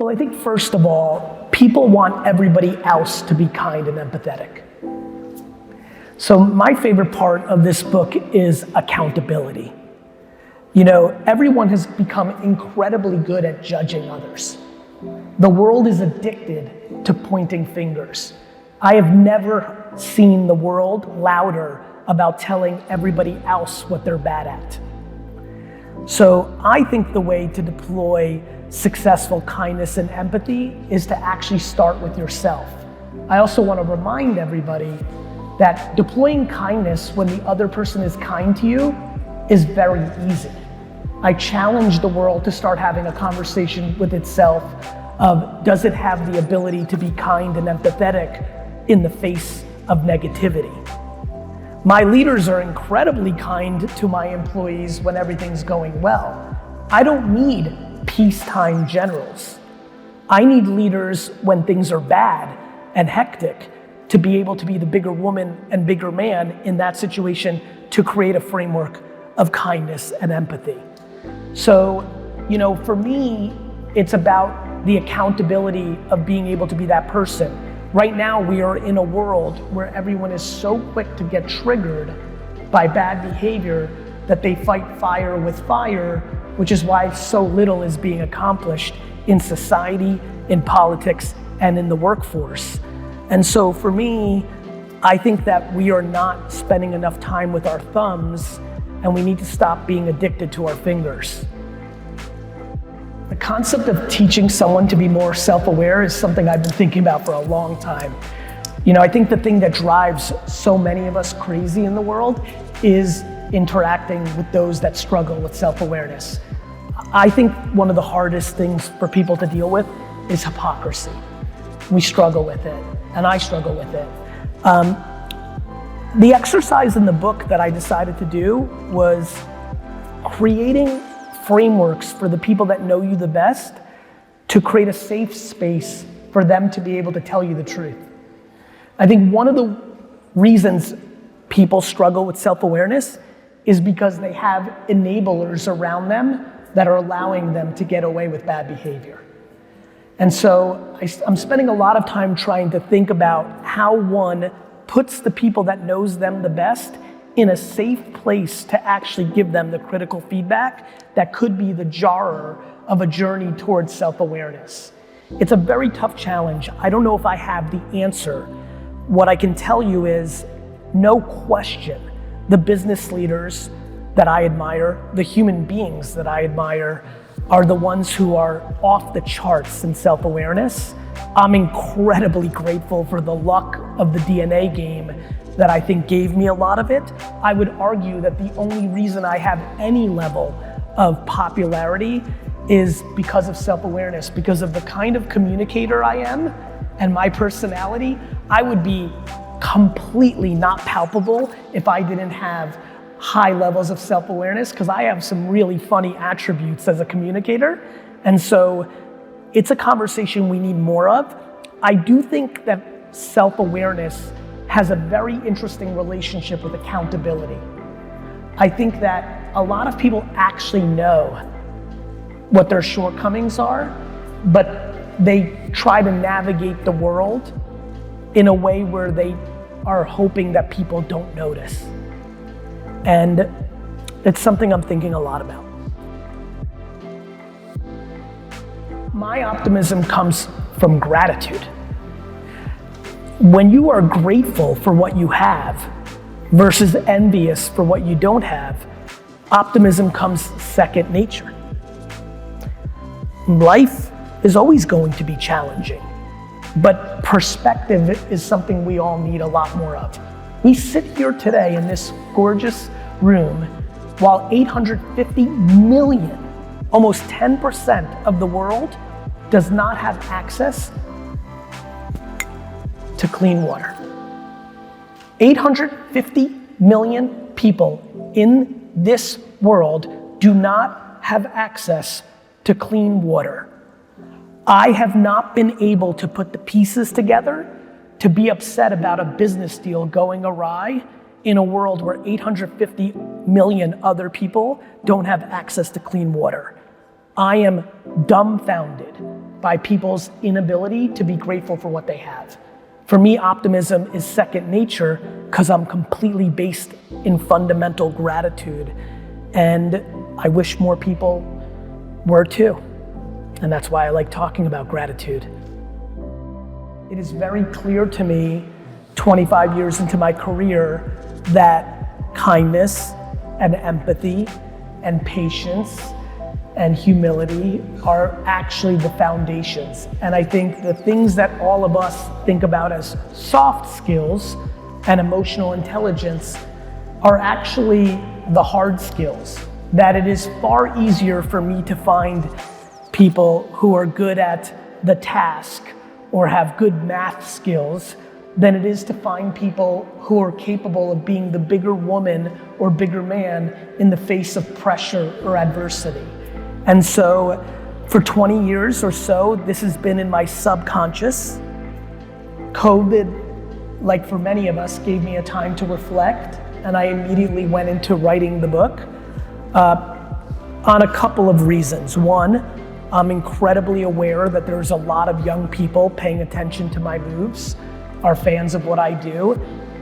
Well, I think first of all, people want everybody else to be kind and empathetic. So my favorite part of this book is accountability. You know, everyone has become incredibly good at judging others. The world is addicted to pointing fingers. I have never seen the world louder about telling everybody else what they're bad at. So I think the way to deploy successful kindness and empathy is to actually start with yourself. I also want to remind everybody that deploying kindness when the other person is kind to you is very easy. I challenge the world to start having a conversation with itself of, does it have the ability to be kind and empathetic in the face of negativity? My leaders are incredibly kind to my employees when everything's going well. I don't need peacetime generals. I need leaders when things are bad and hectic to be able to be the bigger woman and bigger man in that situation to create a framework of kindness and empathy. So, you know, for me, it's about the accountability of being able to be that person. Right now, we are in a world where everyone is so quick to get triggered by bad behavior that they fight fire with fire, which is why so little is being accomplished in society, in politics, and in the workforce. And so for me, I think that we are not spending enough time with our thumbs, and we need to stop being addicted to our fingers. The concept of teaching someone to be more self-aware is something I've been thinking about for a long time. You know, I think the thing that drives so many of us crazy in the world is interacting with those that struggle with self-awareness. I think one of the hardest things for people to deal with is hypocrisy. We struggle with it, and I struggle with it. The exercise in the book that I decided to do was creating frameworks for the people that know you the best to create a safe space for them to be able to tell you the truth. I think one of the reasons people struggle with self-awareness is because they have enablers around them that are allowing them to get away with bad behavior. And so I'm spending a lot of time trying to think about how one puts the people that knows them the best in a safe place to actually give them the critical feedback that could be the jarrer of a journey towards self-awareness. It's a very tough challenge. I don't know if I have the answer. What I can tell you is, no question, the business leaders that I admire, the human beings that I admire, are the ones who are off the charts in self-awareness. I'm incredibly grateful for the luck of the DNA game that I think gave me a lot of it. I would argue that the only reason I have any level of popularity is because of self-awareness, because of the kind of communicator I am and my personality. I would be completely not palpable if I didn't have high levels of self-awareness, because I have some really funny attributes as a communicator. And so it's a conversation we need more of. I do think that self-awareness has a very interesting relationship with accountability. I think that a lot of people actually know what their shortcomings are, but they try to navigate the world in a way where they are hoping that people don't notice. And it's something I'm thinking a lot about. My optimism comes from gratitude. When you are grateful for what you have versus envious for what you don't have, optimism comes second nature. Life is always going to be challenging, but perspective is something we all need a lot more of. We sit here today in this gorgeous room while 850 million, almost 10% of the world, does not have access to clean water. 850 million people in this world do not have access to clean water. I have not been able to put the pieces together to be upset about a business deal going awry in a world where 850 million other people don't have access to clean water. I am dumbfounded by people's inability to be grateful for what they have. For me, optimism is second nature because I'm completely based in fundamental gratitude. And I wish more people were too. And that's why I like talking about gratitude. It is very clear to me, 25 years into my career, that kindness and empathy and patience and humility are actually the foundations. And I think the things that all of us think about as soft skills and emotional intelligence are actually the hard skills. That it is far easier for me to find people who are good at the task or have good math skills than it is to find people who are capable of being the bigger woman or bigger man in the face of pressure or adversity. And so for 20 years or so, this has been in my subconscious. COVID, like for many of us, gave me a time to reflect, and I immediately went into writing the book on a couple of reasons. One, I'm incredibly aware that there's a lot of young people paying attention to my moves, are fans of what I do,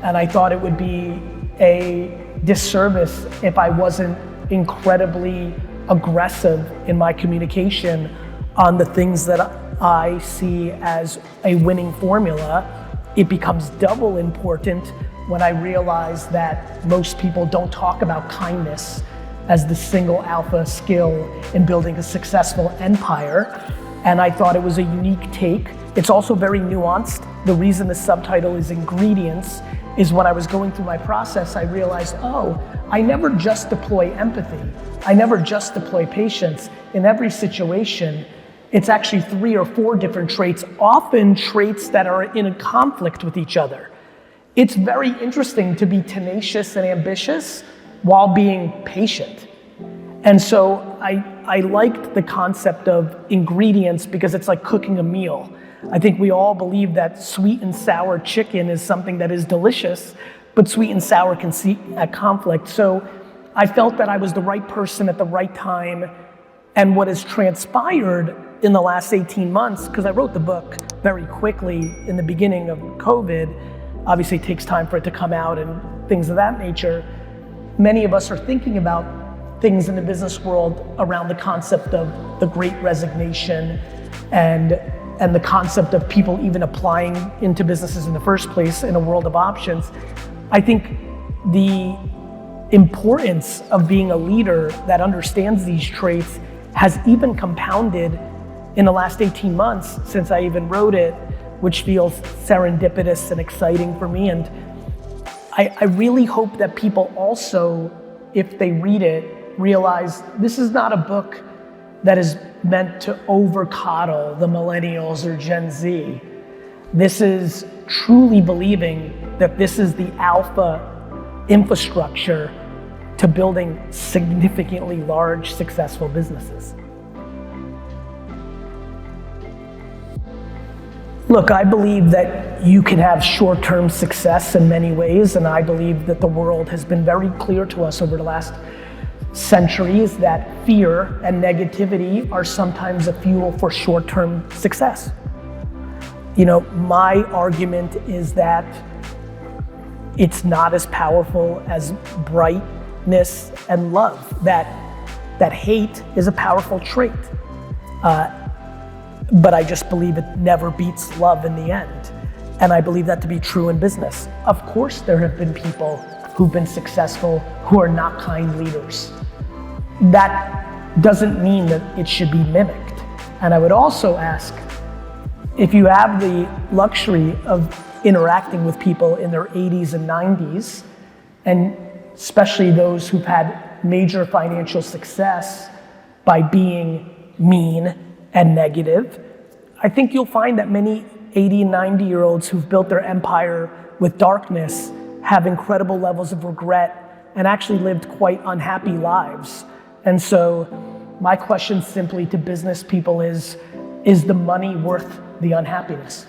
and I thought it would be a disservice if I wasn't incredibly aggressive in my communication on the things that I see as a winning formula. It becomes double important when I realize that most people don't talk about kindness as the single alpha skill in building a successful empire. And I thought it was a unique take. It's also very nuanced. The reason the subtitle is Ingredients is when I was going through my process, I realized, oh, I never just deploy empathy. I never just deploy patience. In every situation, it's actually 3 or 4 different traits, often traits that are in a conflict with each other. It's very interesting to be tenacious and ambitious while being patient. And so I liked the concept of ingredients because it's like cooking a meal. I think we all believe that sweet and sour chicken is something that is delicious, but sweet and sour can see a conflict. So I felt that I was the right person at the right time. And what has transpired in the last 18 months, because I wrote the book very quickly in the beginning of COVID, obviously it takes time for it to come out and things of that nature. Many of us are thinking about things in the business world around the concept of the Great Resignation and the concept of people even applying into businesses in the first place in a world of options. I think the importance of being a leader that understands these traits has even compounded in the last 18 months since I even wrote it, which feels serendipitous and exciting for me. And I really hope that people also, if they read it, realize this is not a book that is meant to over-coddle the millennials or Gen Z. This is truly believing that this is the alpha infrastructure to building significantly large, successful businesses. Look, I believe that you can have short-term success in many ways, and I believe that the world has been very clear to us over the last centuries that fear and negativity are sometimes a fuel for short-term success. You know, my argument is that it's not as powerful as brightness and love, that hate is a powerful trait. But I just believe it never beats love in the end. And I believe that to be true in business. Of course, there have been people who've been successful who are not kind leaders. That doesn't mean that it should be mimicked. And I would also ask, if you have the luxury of interacting with people in their 80s and 90s, and especially those who've had major financial success by being mean and negative, I think you'll find that many 80 and 90-year-olds who've built their empire with darkness have incredible levels of regret and actually lived quite unhappy lives. And so my question simply to business people is the money worth the unhappiness?